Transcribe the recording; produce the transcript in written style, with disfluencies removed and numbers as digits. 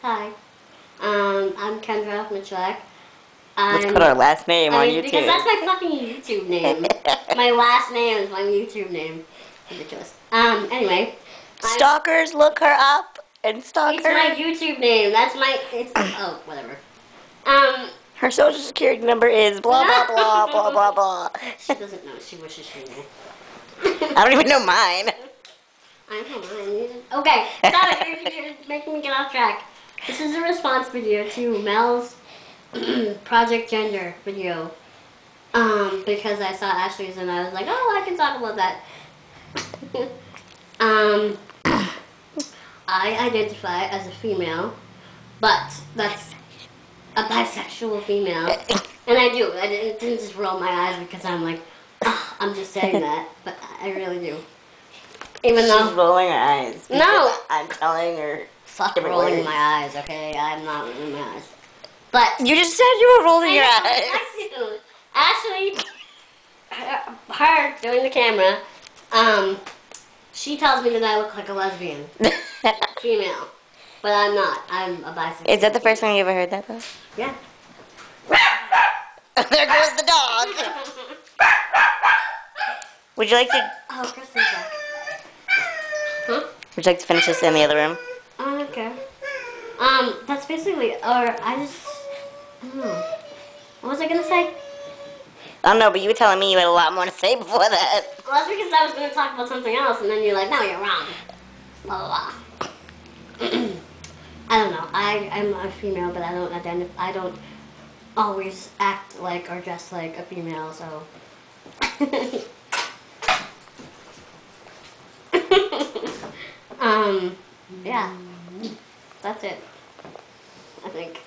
Hi. I'm Kendra Mitchell. Let's put our last name on YouTube. Because that's my fucking YouTube name. My last name is my YouTube name. Ridiculous. Anyway. Stalkers, look her up and stalk It's her. my YouTube name. That's my, oh, whatever. Her social security number is blah, blah, blah, blah, blah, blah. She doesn't know. She wishes she knew. I don't even know mine. I know mine. Okay, stop it. You're making me get off track. This is a response video to Mel's Project Gender video. Because I saw Ashley's and I was like, oh, I can talk about that. I identify as a female, but that's a bisexual female. And I do. I didn't just roll my eyes because I'm like, oh, I'm just saying that, but I really do. Even though she's rolling her eyes. No! I'm telling her. Fuck rolling my eyes, okay? I'm not rolling my eyes. But you just said you were rolling your eyes. Ashley, her doing the camera, she tells me that I look like a lesbian. Female. But I'm not. I'm a bisexual. Is that the first time you ever heard that, though? Yeah. There goes the dog. Would you like to... Oh, Kristen's back. Huh? Would you like to finish this in the other room? Okay. That's basically, I don't know. What was I gonna say? I don't know, but you were telling me you had a lot more to say before that. Well, that's because I was gonna talk about something else, and then you're like, no, you're wrong. Blah, blah, blah. I don't know. I'm a female, but I don't always act like or dress like a female, so. Yeah. That's it. I think.